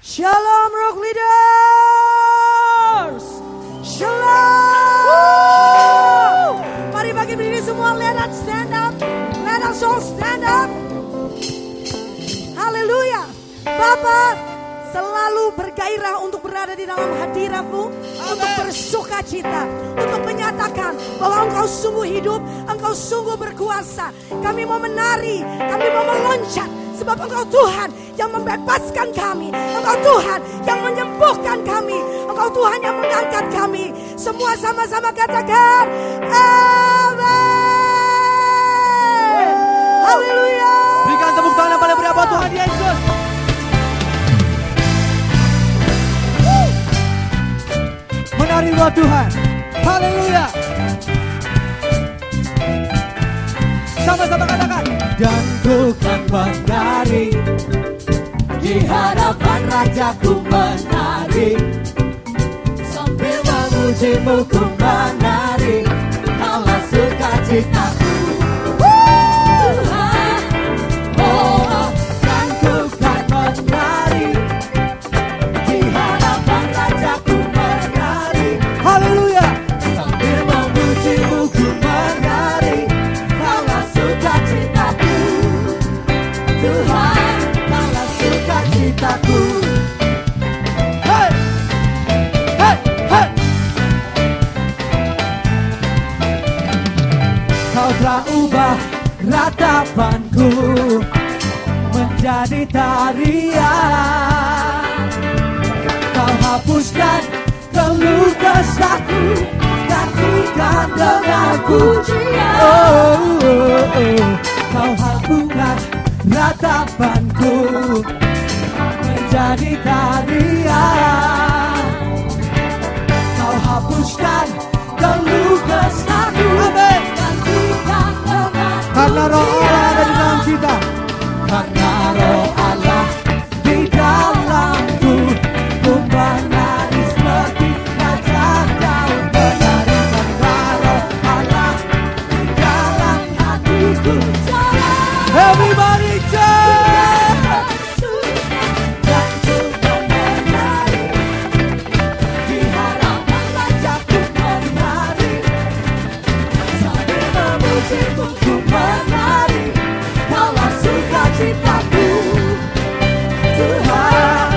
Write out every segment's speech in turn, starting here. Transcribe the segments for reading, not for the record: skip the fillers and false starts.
Shalom Rock Leaders. Shalom. Mari bagi berdiri semua, let us stand up. Let us all stand up. Haleluya. Bapa selalu bergairah untuk berada di dalam hadirat-Mu, untuk bersuka cita, untuk menyatakan bahwa Engkau sungguh hidup, Engkau sungguh berkuasa. Kami mau menari, kami mau meloncat, sebab Engkau Tuhan yang membebaskan kami, Engkau Tuhan yang menyembuhkan kami, Engkau Tuhan yang mengangkat kami. Semua sama-sama katakan amin. Haleluya. Berikan tepuk tangan yang paling meriah buat Tuhan Yesus. Menari buat Tuhan. Haleluya. Sama-sama katakan. Dan ku kan menari, di hadapan Rajaku menari, sambil memuji-Mu ku menari, kaulah sukacitaku. Tuhan, oh, dan ku kan menari, di hadapan Rajaku menari. Haleluya. Sambil memuji-Mu ku menari, kaulah sukacitaku. Tuhan, kaulah sukacitaku. Hey, hey, hey. Kau telah ubah ratapanku menjadi tarian. Kau hapuskan keluh kesahku, gantikan dengan pujian. Oh, oh, oh. Kau hapuskan ratapanku menjadi tarian. Kau hapuskan keluh kesahku, gantikan dengan karena Roh Allah ada di dalam kita. Karena Roh Allah di dalamku, ku menari seperti raja Daud menari. Karena Roh Allah di dalam hatiku. Everybody jump! Dan ku menari, di hadapan Rajaku menari, sambil memuji-Mu ku menari, kaulah sukacitaku. Tuhan,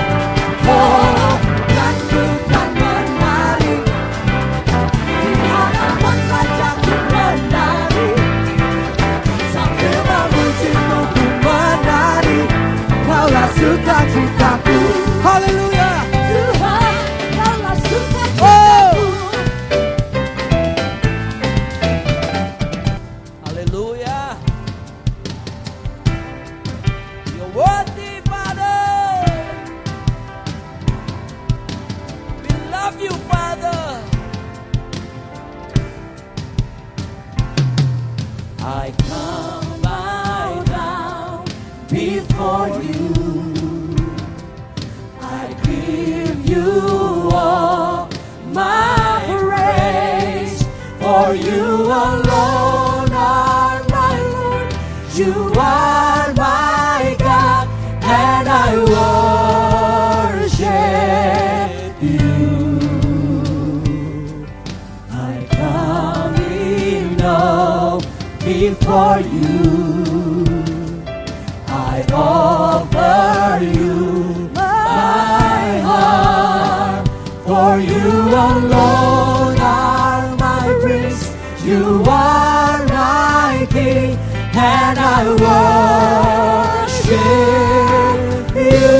oh, dan ku kan menari, di hadapan Rajaku menari, sambil memuji-Mu ku menari, kaulah sukacitaku. Haleluya. Tuhan, kaulah sukacitaku. Haleluya. You're worthy, Father. We love you, Father. I come bow down before you. I give you all my praise, for you alone are my Lord. You are my God, and I worship you. I come in awe before you. I offer you my heart, for you alone are my praise. You are my King, and I worship you.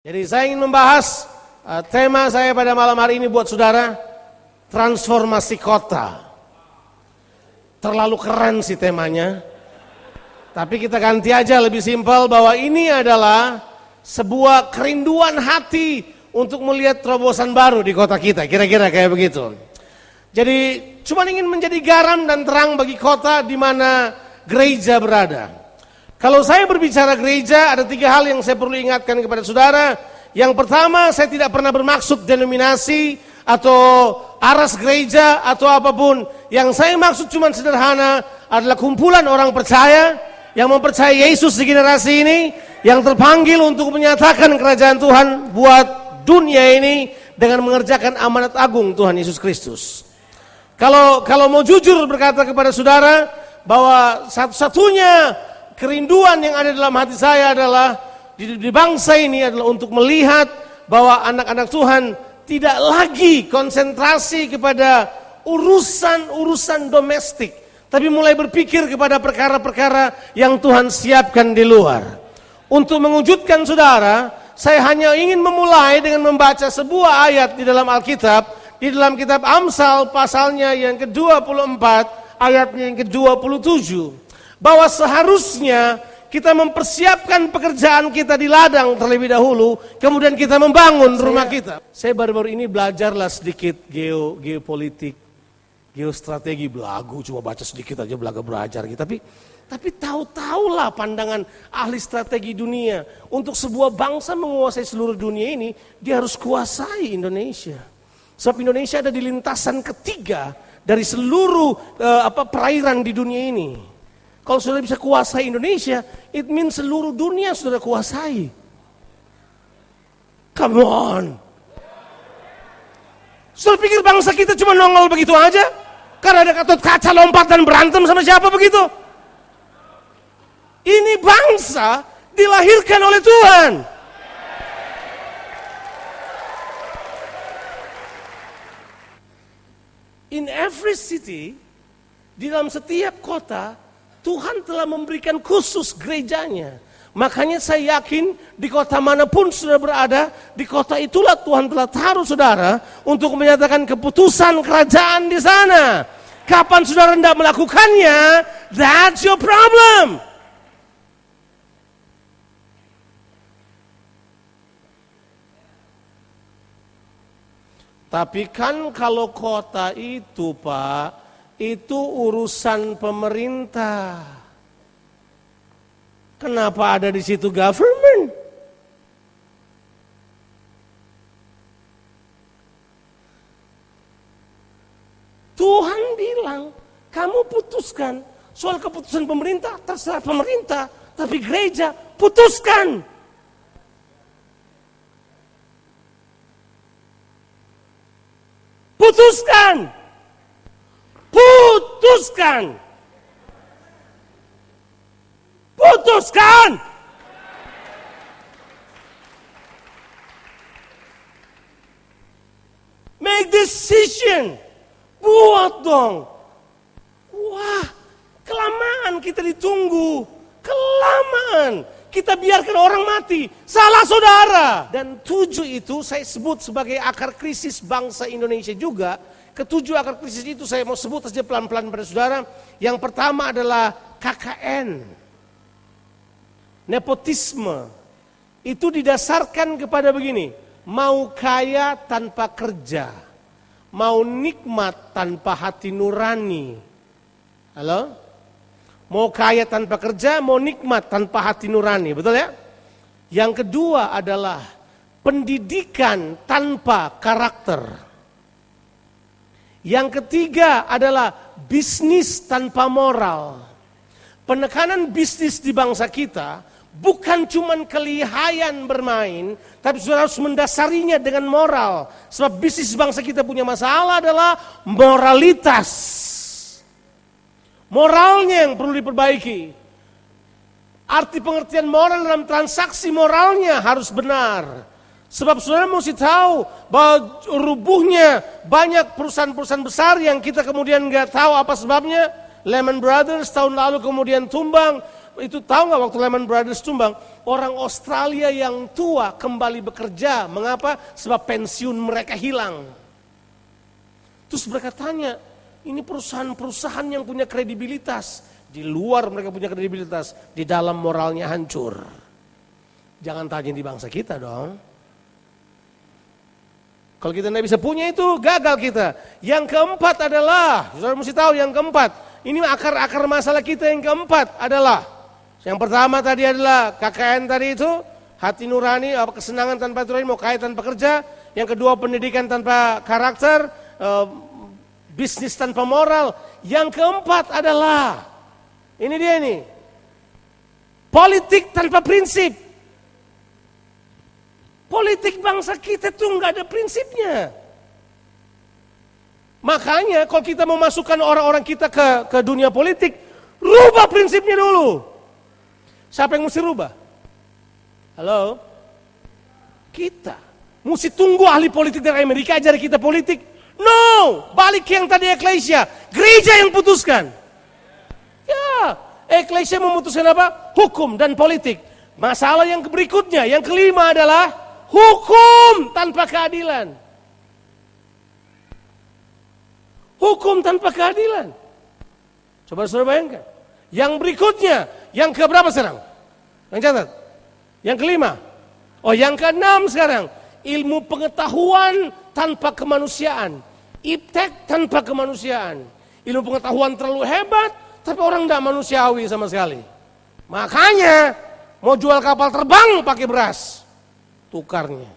Jadi saya ingin membahas tema saya pada malam hari ini buat saudara, transformasi kota. Terlalu keren sih temanya. Tapi kita ganti aja lebih simpel bahwa ini adalah sebuah kerinduan hati untuk melihat terobosan baru di kota kita. Kira-kira kayak begitu. Jadi cuma ingin menjadi garam dan terang bagi kota di mana gereja berada. Kalau saya berbicara gereja, ada 3 hal yang saya perlu ingatkan kepada saudara. Yang pertama, saya tidak pernah bermaksud denominasi atau aras gereja atau apapun. Yang saya maksud cuma sederhana, adalah kumpulan orang percaya yang mempercayai Yesus di generasi ini, yang terpanggil untuk menyatakan kerajaan Tuhan buat dunia ini dengan mengerjakan amanat agung Tuhan Yesus Kristus. Kalau mau jujur berkata kepada saudara bahwa satu-satunya kerinduan yang ada dalam hati saya adalah di bangsa ini adalah untuk melihat bahwa anak-anak Tuhan tidak lagi konsentrasi kepada urusan-urusan domestik, tapi mulai berpikir kepada perkara-perkara yang Tuhan siapkan di luar. Untuk mewujudkan saudara, saya hanya ingin memulai dengan membaca sebuah ayat di dalam Alkitab, di dalam kitab Amsal pasalnya yang ke-24, ayatnya yang ke-27. Bahwa seharusnya kita mempersiapkan pekerjaan kita di ladang terlebih dahulu, kemudian kita membangun rumah kita. Saya baru-baru ini belajarlah sedikit geopolitik, geostrategi, belagu, cuma baca sedikit aja belajar gitu. Tapi tahu-tahulah pandangan ahli strategi dunia. Untuk sebuah bangsa menguasai seluruh dunia ini, dia harus kuasai Indonesia. Sebab Indonesia ada di lintasan ketiga dari seluruh perairan di dunia ini. Kalau saudara bisa kuasai Indonesia, it means seluruh dunia saudara kuasai. Come on. Saudara pikir bangsa kita cuma nongol begitu aja? Karena ada Gatot Kaca lompat dan berantem sama siapa begitu? Ini bangsa dilahirkan oleh Tuhan. In every city, di dalam setiap kota, Tuhan telah memberikan khusus gerejanya. Makanya saya yakin di kota manapun saudara berada, di kota itulah Tuhan telah taruh saudara untuk menyatakan keputusan kerajaan di sana. Kapan saudara tidak melakukannya, that's your problem. Tapi kan kalau kota itu Pak, itu urusan pemerintah. Kenapa ada di situ government? Tuhan bilang, kamu putuskan. Soal keputusan pemerintah, terserah pemerintah. Tapi gereja, putuskan. Putuskan. Putuskan. Putuskan. Make decision. Buat dong. Wah, kelamaan kita ditunggu. Kelamaan. Kita biarkan orang mati. Salah saudara. Dan 7 itu saya sebut sebagai akar krisis bangsa Indonesia juga. Ke-7 akar krisis itu saya mau sebut saja pelan-pelan pada saudara. Yang pertama adalah KKN. Nepotisme. Itu didasarkan kepada begini. Mau kaya tanpa kerja. Mau nikmat tanpa hati nurani. Halo? Mau kaya tanpa kerja, mau nikmat tanpa hati nurani. Betul ya? Yang kedua adalah pendidikan tanpa karakter. Yang ketiga adalah bisnis tanpa moral. Penekanan bisnis di bangsa kita bukan cuma kelihayan bermain, tapi saudara harus mendasarinya dengan moral. Sebab bisnis bangsa kita punya masalah adalah moralitas. Moralnya yang perlu diperbaiki. Arti pengertian moral dalam transaksi moralnya harus benar. Sebab saudara mesti tahu bahwa rubuhnya banyak perusahaan-perusahaan besar yang kita kemudian nggak tahu apa sebabnya. Lehman Brothers tahun lalu kemudian tumbang. Itu tahu nggak waktu Lehman Brothers tumbang? Orang Australia yang tua kembali bekerja. Mengapa? Sebab pensiun mereka hilang. Terus mereka tanya, ini perusahaan-perusahaan yang punya kredibilitas. Di luar mereka punya kredibilitas, di dalam moralnya hancur. Jangan tanya di bangsa kita dong. Kalau kita tidak bisa punya itu, gagal kita. Yang keempat adalah, saudara mesti tahu yang keempat. Ini akar-akar masalah kita yang keempat adalah Yang pertama tadi adalah KKN tadi itu, hati nurani, kesenangan tanpa nurani, mau kaya tanpa kerja. Yang kedua pendidikan tanpa karakter, bisnis tanpa moral. Yang keempat adalah, ini dia ini, politik tanpa prinsip. Politik bangsa kita tuh nggak ada prinsipnya. Makanya kalau kita memasukkan orang-orang kita ke dunia politik, rubah prinsipnya dulu. Siapa yang mesti rubah? Halo? Kita. Mesti tunggu ahli politik dari Amerika ajar kita politik? No! Balik yang tadi eklesia. Gereja yang putuskan. Ya, eklesia memutuskan apa? Hukum dan politik. Masalah yang berikutnya, yang kelima adalah hukum tanpa keadilan. Hukum tanpa keadilan. Coba saudara bayangkan. Yang berikutnya, yang keberapa sekarang? Yang catat. Yang kelima. Oh, yang keenam sekarang. Ilmu pengetahuan tanpa kemanusiaan. Iptek tanpa kemanusiaan. Ilmu pengetahuan terlalu hebat, tapi orang tidak manusiawi sama sekali. Makanya mau jual kapal terbang pakai beras. Tukarnya.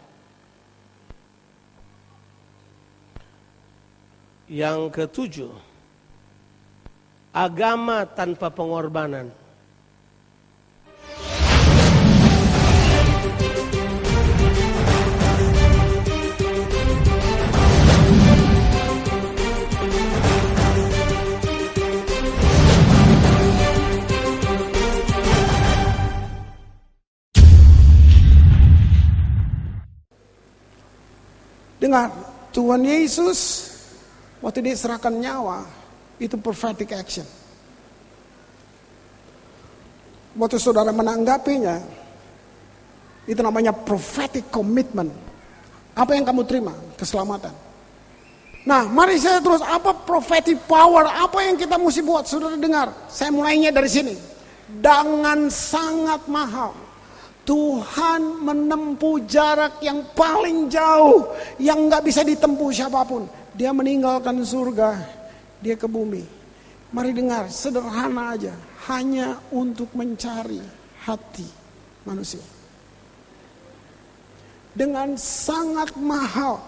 Yang ketujuh, agama tanpa pengorbanan. Dengar, Tuhan Yesus waktu dia serahkan nyawa, itu prophetic action. Waktu saudara menanggapinya, itu namanya prophetic commitment. Apa yang kamu terima? Keselamatan. Nah, mari saya terus, apa prophetic power, apa yang kita mesti buat? Saudara dengar, saya mulainya dari sini. Dengan sangat mahal, Tuhan menempuh jarak yang paling jauh, yang gak bisa ditempuh siapapun. Dia meninggalkan surga, dia ke bumi. Mari dengar, sederhana aja, hanya untuk mencari hati manusia. Dengan sangat mahal,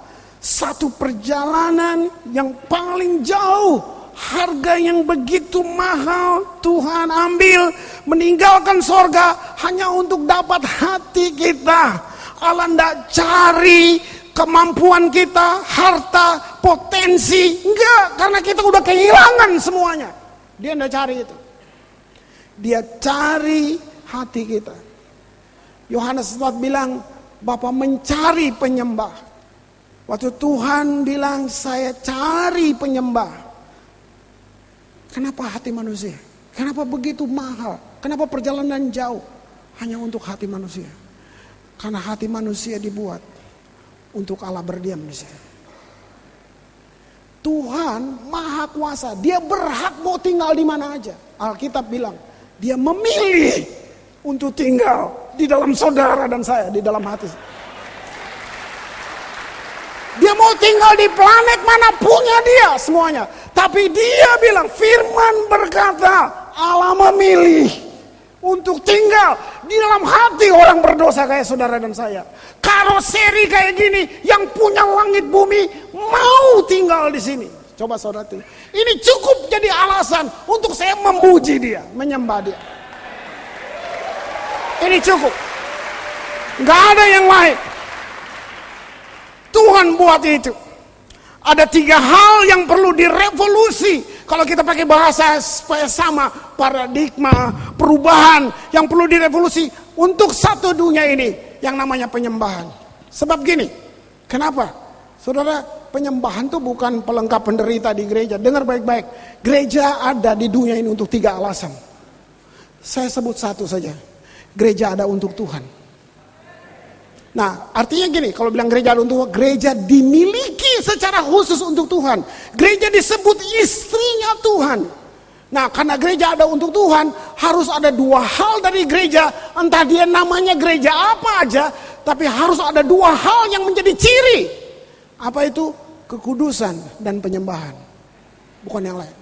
satu perjalanan yang paling jauh, harga yang begitu mahal Tuhan ambil, meninggalkan sorga hanya untuk dapat hati kita. Allah tidak cari kemampuan kita, harta, potensi, enggak, karena kita udah kehilangan semuanya. Dia tidak cari itu. Dia cari hati kita. Yohanes 4 bilang, Bapa mencari penyembah. Waktu Tuhan bilang, saya cari penyembah. Kenapa hati manusia? Kenapa begitu mahal? Kenapa perjalanan jauh? Hanya untuk hati manusia. Karena hati manusia dibuat untuk Allah berdiam di situ. Tuhan Maha Kuasa, Dia berhak mau tinggal di mana aja. Alkitab bilang, Dia memilih untuk tinggal di dalam saudara dan saya, di dalam hati. Dia mau tinggal di planet mana punya dia semuanya. Tapi dia bilang, firman berkata, Allah memilih untuk tinggal di dalam hati orang berdosa kayak saudara dan saya. Karoseri kayak gini, yang punya langit bumi mau tinggal di sini. Coba saudara tuh, ini cukup jadi alasan untuk saya memuji dia, menyembah dia. Ini cukup, nggak ada yang lain. Tuhan buat itu. Ada 3 hal yang perlu direvolusi. Kalau kita pakai bahasa supaya sama, paradigma, perubahan yang perlu direvolusi untuk satu dunia ini, yang namanya penyembahan. Sebab gini, kenapa? Saudara, penyembahan itu bukan pelengkap penderita di gereja. Dengar baik-baik, gereja ada di dunia ini untuk 3 alasan. Saya sebut satu saja, gereja ada untuk Tuhan. Nah, artinya gini, kalau bilang gereja ada untuk Tuhan, gereja dimiliki secara khusus untuk Tuhan. Gereja disebut istrinya Tuhan. Nah, karena gereja ada untuk Tuhan, harus ada 2 hal dari gereja. Entah dia namanya gereja apa aja, tapi harus ada 2 hal yang menjadi ciri. Apa itu? Kekudusan dan penyembahan. Bukan yang lain.